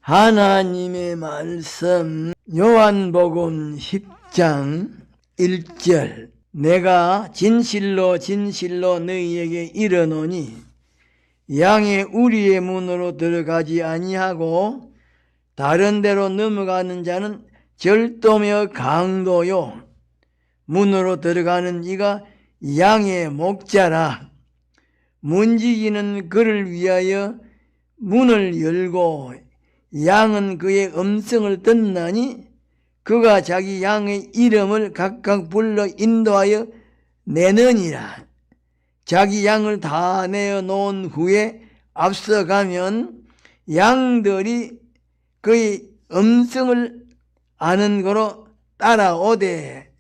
하나님의 말씀 요한복음 10장 1절 내가 진실로 진실로 너희에게 이르노니 양의 우리의 문으로 들어가지 아니하고 다른 데로 넘어가는 자는 절도며 강도요 문으로 들어가는 이가 양의 목자라. 문지기는 그를 위하여 문을 열고 양은 그의 음성을 듣나니 그가 자기 양의 이름을 각각 불러 인도하여 내느니라. 자기 양을 다 내어 놓은 후에 앞서가면 양들이 그의 음성을 아는 거로 따라오되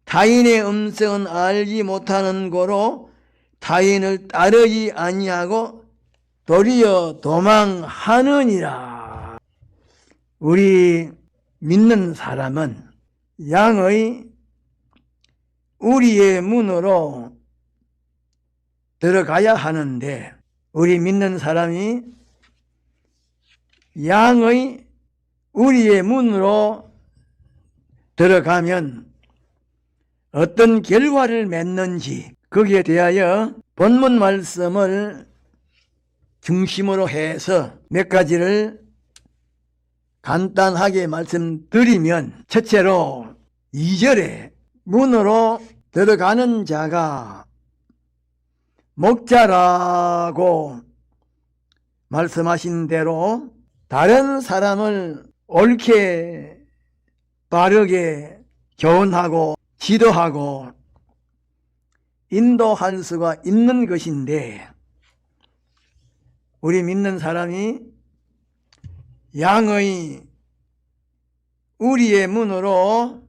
타인의 음성은 알지 못하는 거로 타인을 따르지 아니하고 도리어 도망하느니라. 우리 믿는 사람은 양의 우리의 문으로 들어가야 하는데 우리 믿는 사람이 양의 우리의 문으로 들어가면 어떤 결과를 맺는지 거기에 대하여 본문 말씀을 중심으로 해서 몇 가지를 간단하게 말씀드리면 첫째로 2절에 문으로 들어가는 자가 목자라고 말씀하신 대로 다른 사람을 옳게 바르게 교훈하고 지도하고 인도할 수가 있는 것인데 우리 믿는 사람이 양의 우리의 문으로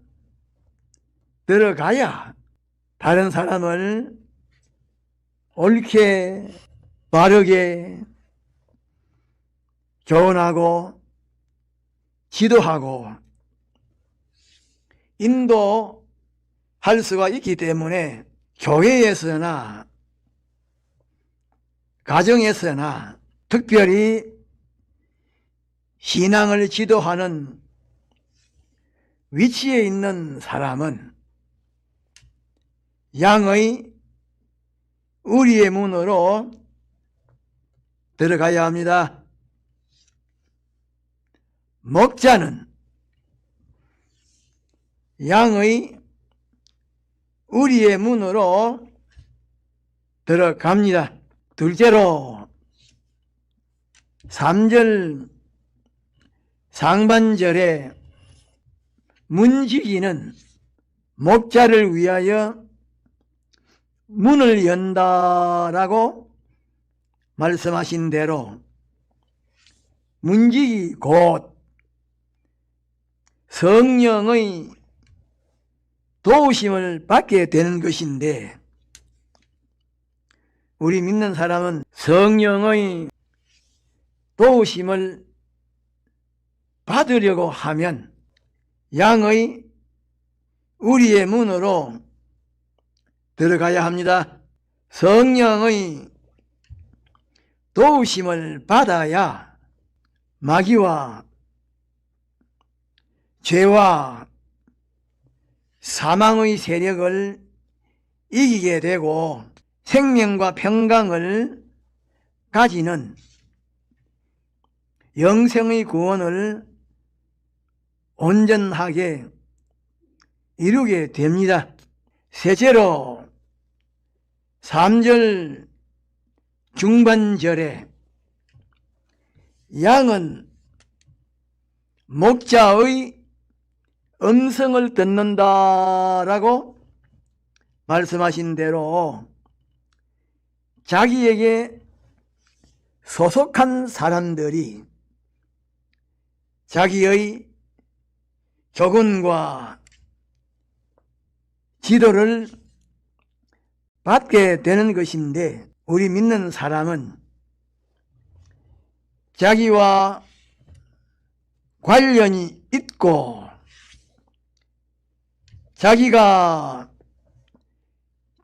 들어가야 다른 사람을 옳게 바르게 교훈하고 지도하고 인도할 수가 있기 때문에 교회에서나 가정에서나 특별히 신앙을 지도하는 위치에 있는 사람은 양의 우리의 문으로 들어가야 합니다. 목자는 양의 우리의 문으로 들어갑니다. 둘째로 3절 상반절에 문지기는 목자를 위하여 문을 연다라고 말씀하신 대로 문지기 곧 성령의 도우심을 받게 되는 것인데 우리 믿는 사람은 성령의 도우심을 받으려고 하면 양의 우리의 문으로 들어가야 합니다. 성령의 도우심을 받아야 마귀와 죄와 사망의 세력을 이기게 되고 생명과 평강을 가지는 영생의 구원을 온전하게 이루게 됩니다. 셋째로 3절 중반절에 양은 목자의 음성을 듣는다라고 말씀하신 대로 자기에게 소속한 사람들이 자기의 교훈과 지도를 받게 되는 것인데 우리 믿는 사람은 자기와 관련이 있고 자기가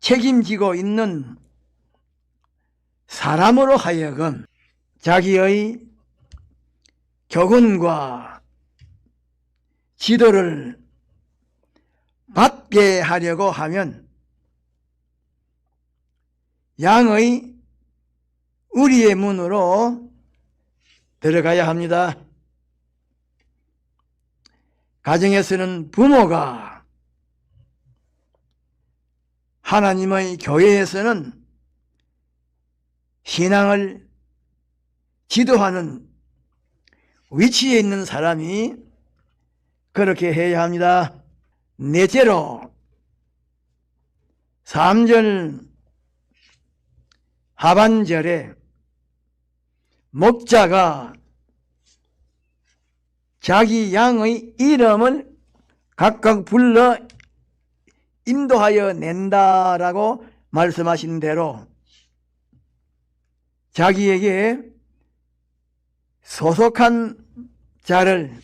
책임지고 있는 사람으로 하여금 자기의 교훈과 지도를 받게 하려고 하면 양의 우리의 문으로 들어가야 합니다. 가정에서는 부모가, 하나님의 교회에서는 신앙을 지도하는 위치에 있는 사람이 그렇게 해야 합니다. 넷째로 3절 하반절에 목자가 자기 양의 이름을 각각 불러 인도하여 낸다라고 말씀하신 대로 자기에게 소속한 자를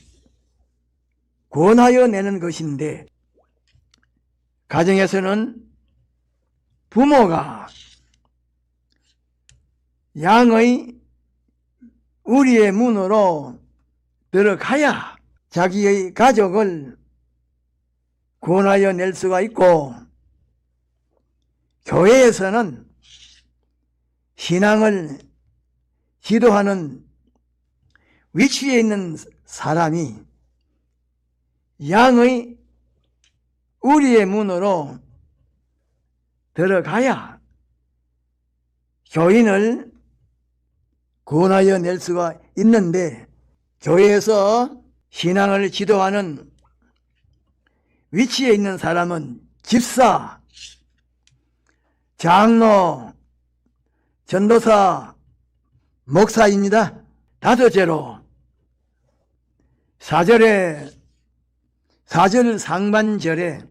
권하여 내는 것인데, 가정에서는 부모가 양의 우리의 문으로 들어가야 자기의 가족을 권하여 낼 수가 있고, 교회에서는 신앙을 지도하는 위치에 있는 사람이 양의 우리의 문으로 들어가야 교인을 권하여 낼 수가 있는데, 교회에서 신앙을 지도하는 위치에 있는 사람은 집사, 장로, 전도사, 목사입니다. 다섯째로 4절 상반절에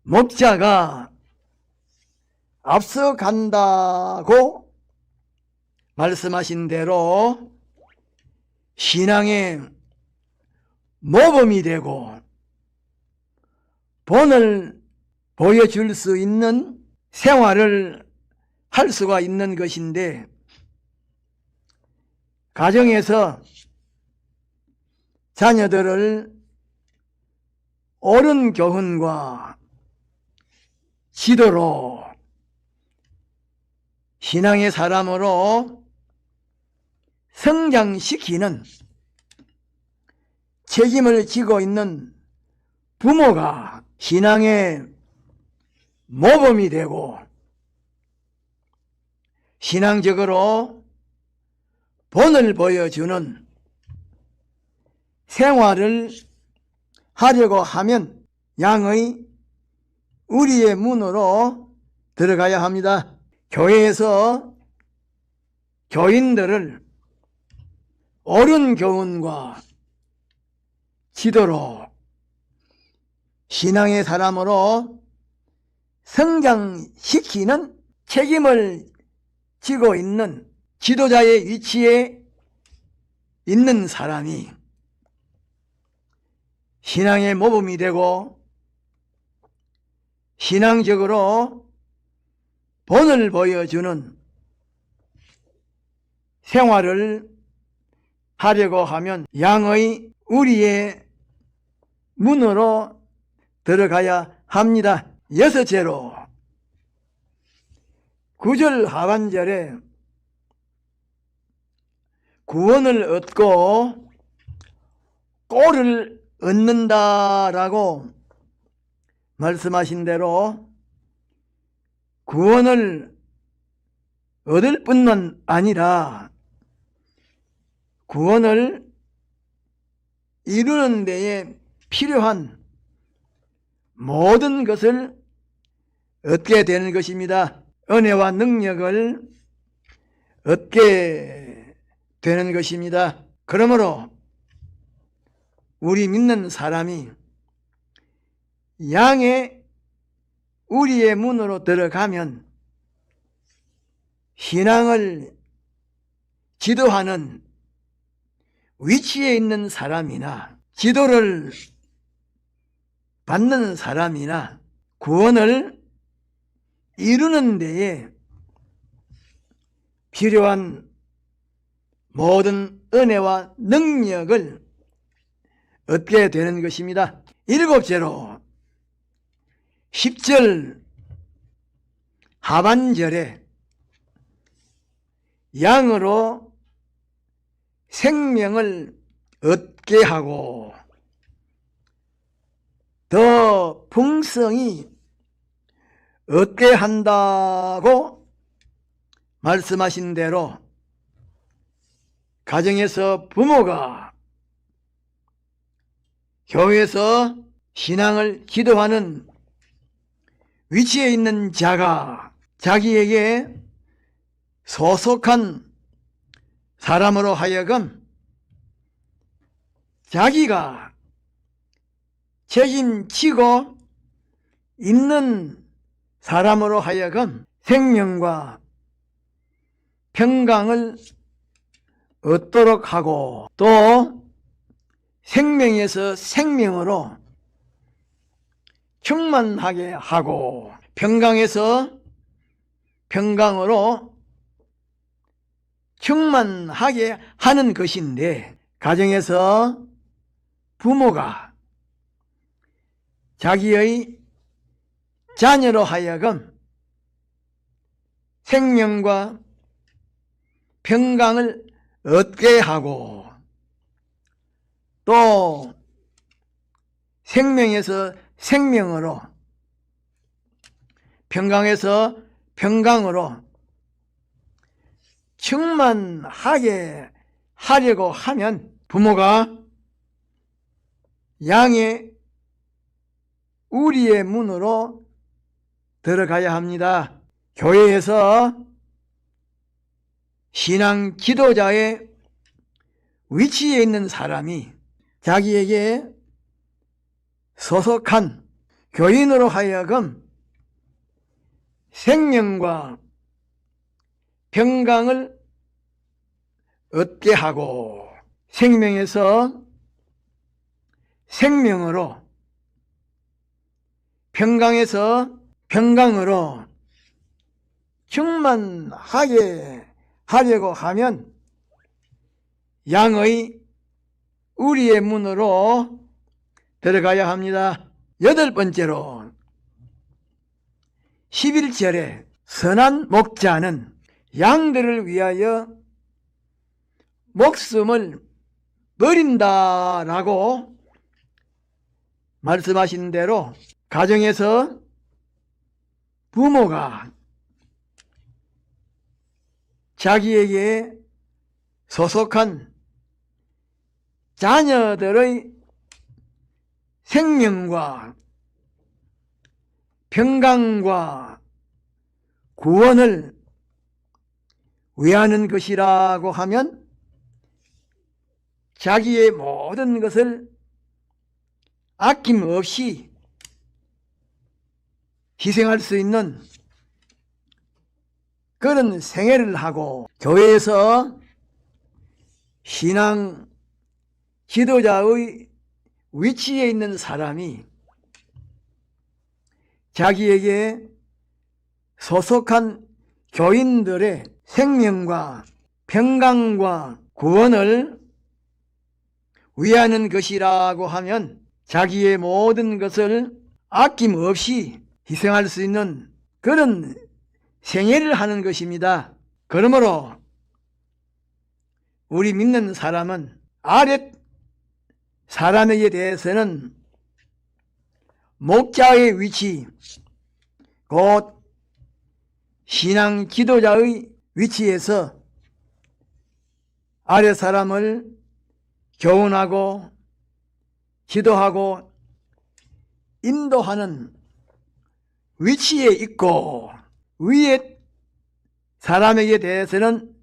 목자가 앞서간다고 말씀하신 대로 신앙의 모범이 되고 본을 보여줄 수 있는 생활을 할 수가 있는 것인데, 가정에서 자녀들을 옳은 교훈과 지도로 신앙의 사람으로 성장시키는 책임을 지고 있는 부모가 신앙의 모범이 되고 신앙적으로 본을 보여주는 생활을 하려고 하면 양의 우리의 문으로 들어가야 합니다. 교회에서 교인들을 옳은 교훈과 지도로 신앙의 사람으로 성장시키는 책임을 지고 있는 지도자의 위치에 있는 사람이 신앙의 모범이 되고 신앙적으로 본을 보여주는 생활을 하려고 하면 양의 우리의 문으로 들어가야 합니다. 여섯째로 9절 하반절에 구원을 얻고 꼴을 얻는다라고 말씀하신 대로 구원을 얻을 뿐만 아니라 구원을 이루는 데에 필요한 모든 것을 얻게 되는 것입니다. 은혜와 능력을 얻게 되는 것입니다. 그러므로 우리 믿는 사람이 양의 우리의 문으로 들어가면 신앙을 지도하는 위치에 있는 사람이나 지도를 받는 사람이나 구원을 이루는 데에 필요한 모든 은혜와 능력을 얻게 되는 것입니다. 일곱째로 10절 하반절에 양으로 생명을 얻게 하고 더 풍성히 얻게 한다고 말씀하신 대로 가정에서 부모가 교회에서 신앙을 기도하는 위치에 있는 자가 자기에게 소속한 사람으로 하여금 자기가 책임지고 있는 사람으로 하여금 생명과 평강을 얻도록 하고 또 생명에서 생명으로 충만하게 하고 평강에서 평강으로 충만하게 하는 것인데, 가정에서 부모가 자기의 자녀로 하여금 생명과 평강을 얻게 하고 또 생명에서 생명으로 평강에서 평강으로 충만하게 하려고 하면 부모가 양의 우리의 문으로 들어가야 합니다. 교회에서 신앙 지도자의 위치에 있는 사람이 자기에게 소속한 교인으로 하여금 생명과 평강을 얻게 하고 생명에서 생명으로 평강에서 평강으로 충만하게 하려고 하면 양의 우리의 문으로 들어가야 합니다. 여덟 번째로 11절에 선한 목자는 양들을 위하여 목숨을 버린다라고 말씀하신 대로 가정에서 부모가 자기에게 소속한 자녀들의 생명과 평강과 구원을 위하는 것이라고 하면 자기의 모든 것을 아낌없이 희생할 수 있는 그런 생애를 하고 교회에서 신앙 지도자의 위치에 있는 사람이 자기에게 소속한 교인들의 생명과 평강과 구원을 위하는 것이라고 하면 자기의 모든 것을 아낌없이 희생할 수 있는 그런 생애를 하는 것입니다. 그러므로 우리 믿는 사람은 아랫 사람에게 대해서는 목자의 위치, 곧 신앙 지도자의 위치에서 아랫 사람을 교훈하고 지도하고 인도하는 위치에 있고, 위에 사람에게 대해서는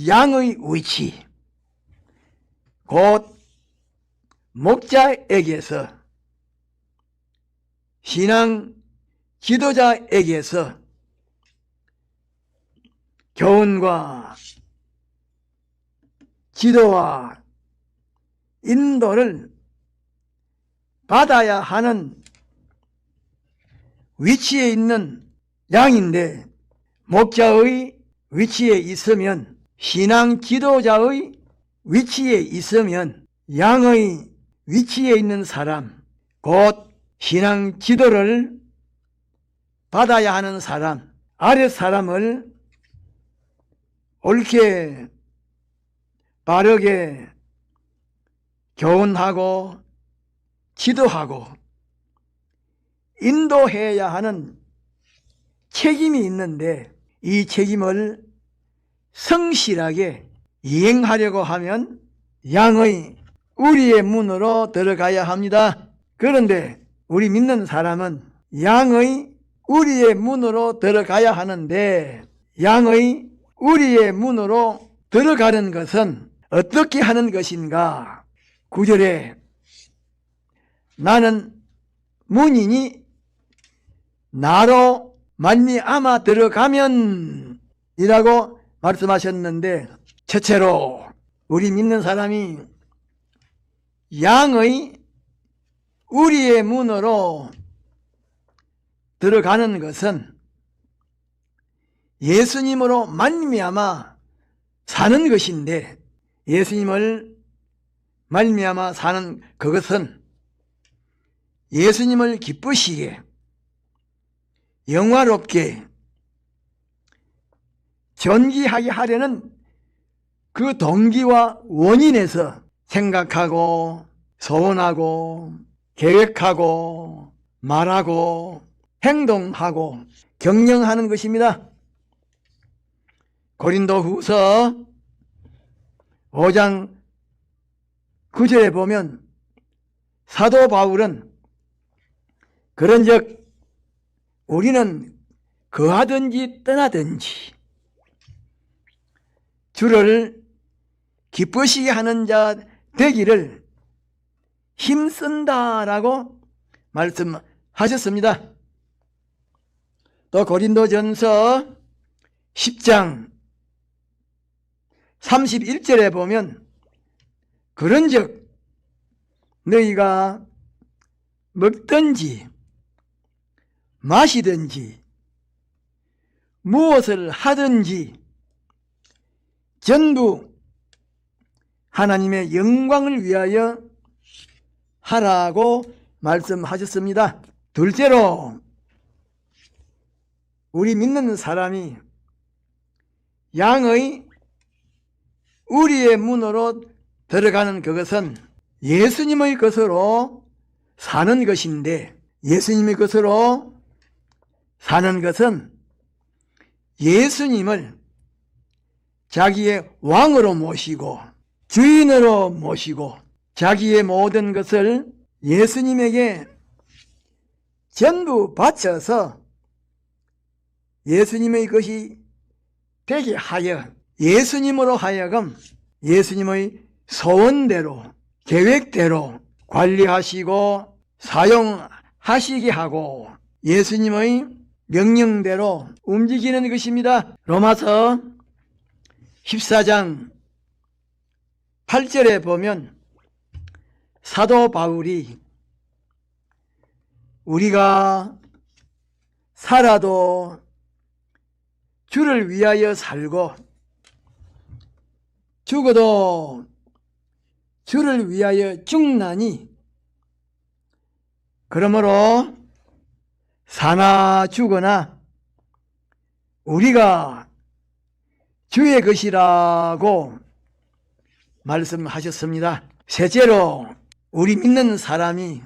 양의 위치, 곧 목자에게서 신앙 지도자에게서 교훈과 지도와 인도를 받아야 하는 위치에 있는 양인데, 목자의 위치에 있으면 신앙 지도자의 위치에 있으면 양의 위치에 있는 사람, 곧 신앙 지도를 받아야 하는 사람, 아랫 사람을 옳게 바르게 교훈하고 지도하고 인도해야 하는 책임이 있는데, 이 책임을 성실하게 이행하려고 하면 양의 우리의 문으로 들어가야 합니다. 그런데 우리 믿는 사람은 양의 우리의 문으로 들어가야 하는데, 양의 우리의 문으로 들어가는 것은 어떻게 하는 것인가? 9절에 나는 문이니 나로 말미암아 들어가면 이라고 말씀하셨는데, 첫째로 우리 믿는 사람이 양의 우리의 문으로 들어가는 것은 예수님으로 말미암아 사는 것인데, 예수님을 말미암아 사는 그것은 예수님을 기쁘시게 영화롭게 존귀하게 하려는 그 동기와 원인에서 생각하고 소원하고 계획하고 말하고 행동하고 경영하는 것입니다. 고린도후서 5장 9절에 보면 사도 바울은 그런즉 우리는 거하든지 떠나든지 주를 기쁘시게 하는 자 되기를 힘쓴다라고 말씀하셨습니다. 또 고린도전서 10장 31절에 보면 그런즉 너희가 먹든지 마시든지 무엇을 하든지 전부 하나님의 영광을 위하여 하라고 말씀하셨습니다. 둘째로 우리 믿는 사람이 양의 우리의 문으로 들어가는 그것은 예수님의 것으로 사는 것인데, 예수님의 것으로 사는 것은 예수님을 자기의 왕으로 모시고 주인으로 모시고 자기의 모든 것을 예수님에게 전부 바쳐서 예수님의 것이 되게 하여 예수님으로 하여금 예수님의 소원대로 계획대로 관리하시고 사용하시게 하고 예수님의 명령대로 움직이는 것입니다. 로마서 14장 8절에 보면 사도 바울이 우리가 살아도 주를 위하여 살고 죽어도 주를 위하여 죽나니 그러므로 사나 죽으나 우리가 주의 것이라고 말씀하셨습니다. 셋째로 우리 믿는 사람이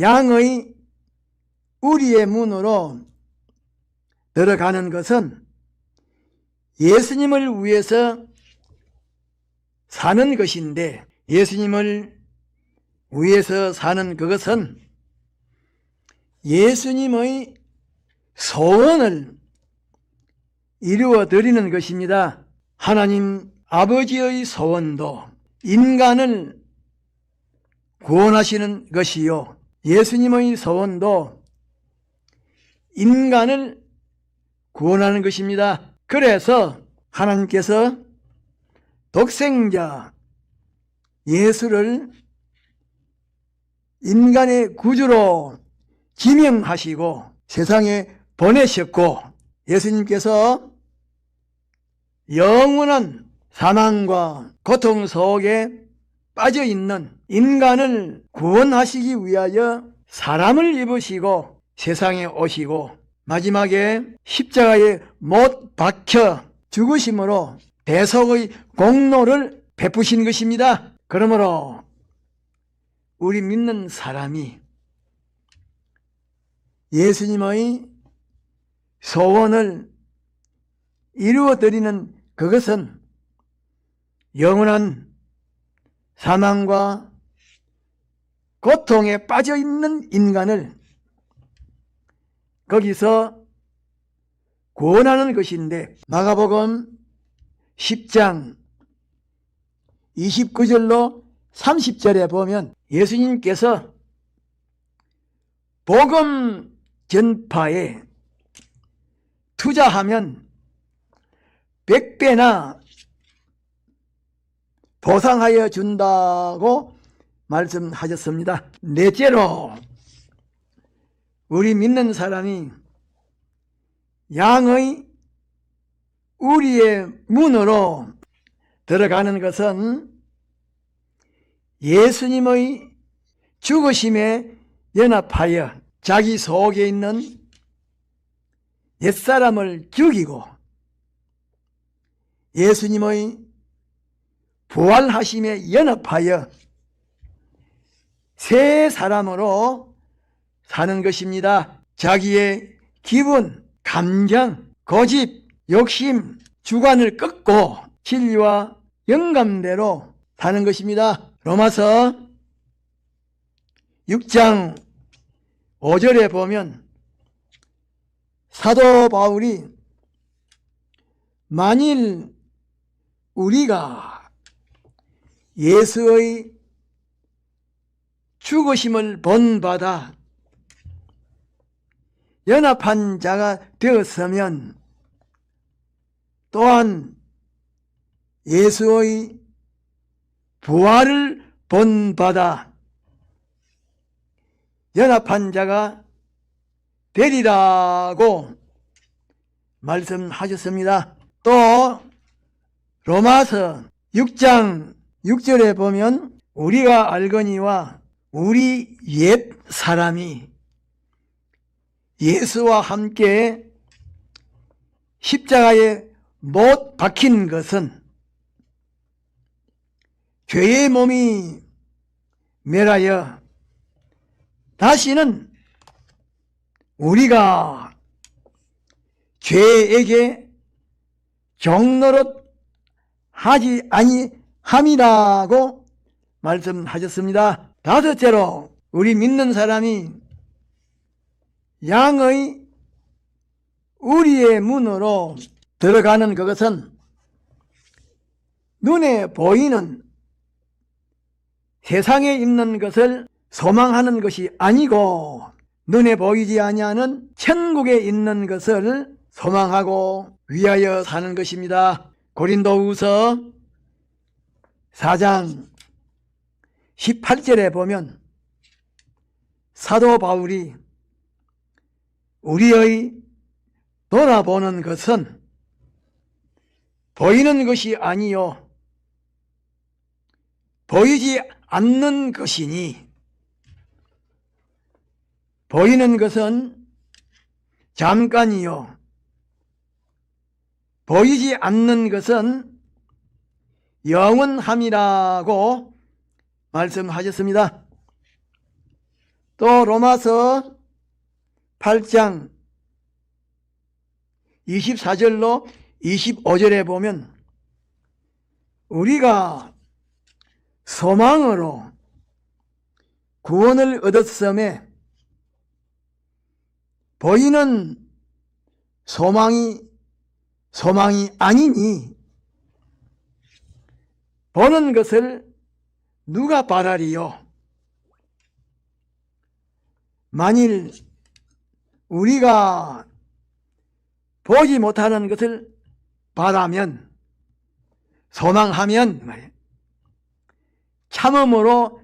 양의 우리의 문으로 들어가는 것은 예수님을 위해서 사는 것인데, 예수님을 위해서 사는 그것은 예수님의 소원을 이루어 드리는 것입니다. 하나님 아버지의 소원도 인간을 구원하시는 것이요, 예수님의 소원도 인간을 구원하는 것입니다. 그래서 하나님께서 독생자 예수를 인간의 구주로 지명하시고 세상에 보내셨고, 예수님께서 영원한 사망과 고통 속에 빠져 있는 인간을 구원하시기 위하여 사람을 입으시고 세상에 오시고 마지막에 십자가에 못 박혀 죽으심으로 대속의 공로를 베푸신 것입니다. 그러므로 우리 믿는 사람이 예수님의 소원을 이루어드리는 그것은 영원한 사망과 고통에 빠져있는 인간을 거기서 구원하는 것인데, 마가복음 10장 29절로 30절에 보면 예수님께서 복음 전파에 투자하면 100배나 보상하여 준다고 말씀하셨습니다. 넷째로 우리 믿는 사람이 양의 우리의 문으로 들어가는 것은 예수님의 죽으심에 연합하여 자기 속에 있는 옛사람을 죽이고 예수님의 부활하심에 연합하여 새 사람으로 사는 것입니다. 자기의 기분, 감정, 고집, 욕심, 주관을 꺾고 진리와 영감대로 사는 것입니다. 로마서 6장 5절에 보면 사도 바울이 만일 우리가 예수의 죽으심을 본받아 연합한 자가 되었으면 또한 예수의 부활을 본받아 연합한 자가 되리라고 말씀하셨습니다. 또 로마서 6장 6절에 보면 우리가 알거니와 우리 옛 사람이 예수와 함께 십자가에 못 박힌 것은 죄의 몸이 멸하여 다시는 우리가 죄에게 종노릇 하지 아니함이라고 말씀하셨습니다. 다섯째로 우리 믿는 사람이 양의 우리의 문으로 들어가는 그것은 눈에 보이는 세상에 있는 것을 소망하는 것이 아니고 눈에 보이지 아니하는 천국에 있는 것을 소망하고 위하여 사는 것입니다. 고린도후서 4장 18절에 보면 사도 바울이 우리의 돌아보는 것은 보이는 것이 아니요 보이지 않는 것이니 보이는 것은 잠깐이요 보이지 않는 것은 영원함이라고 말씀하셨습니다. 또 로마서 8장 24절로 25절에 보면 우리가 소망으로 구원을 얻었음에 보이는 소망이 아니니 보는 것을 누가 바라리요? 만일 우리가 보지 못하는 것을 바라면 소망하면 참음으로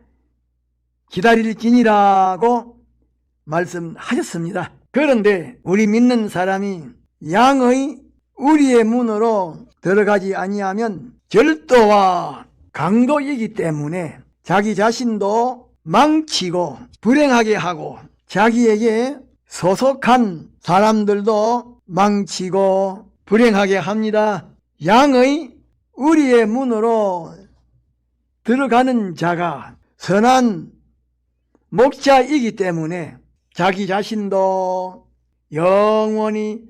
기다릴지니라고 말씀하셨습니다. 그런데 우리 믿는 사람이 양의 우리의 문으로 들어가지 아니하면 절도와 강도이기 때문에 자기 자신도 망치고 불행하게 하고 자기에게 소속한 사람들도 망치고 불행하게 합니다. 양의 우리의 문으로 들어가는 자가 선한 목자이기 때문에 자기 자신도 영원히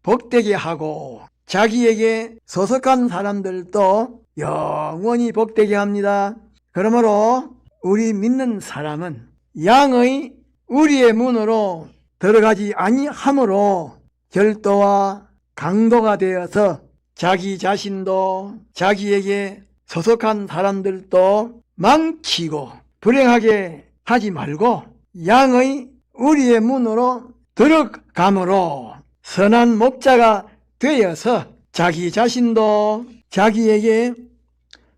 복되게 하고 자기에게 소속한 사람들도 영원히 복되게 합니다. 그러므로 우리 믿는 사람은 양의 우리의 문으로 들어가지 아니함으로 절도와 강도가 되어서 자기 자신도 자기에게 소속한 사람들도 망치고 불행하게 하지 말고 양의 우리의 문으로 들어감으로 선한 목자가 되어서 자기 자신도 자기에게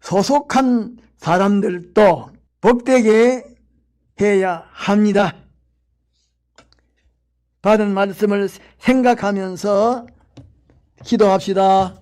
소속한 사람들도 복되게 해야 합니다. 받은 말씀을 생각하면서 기도합시다.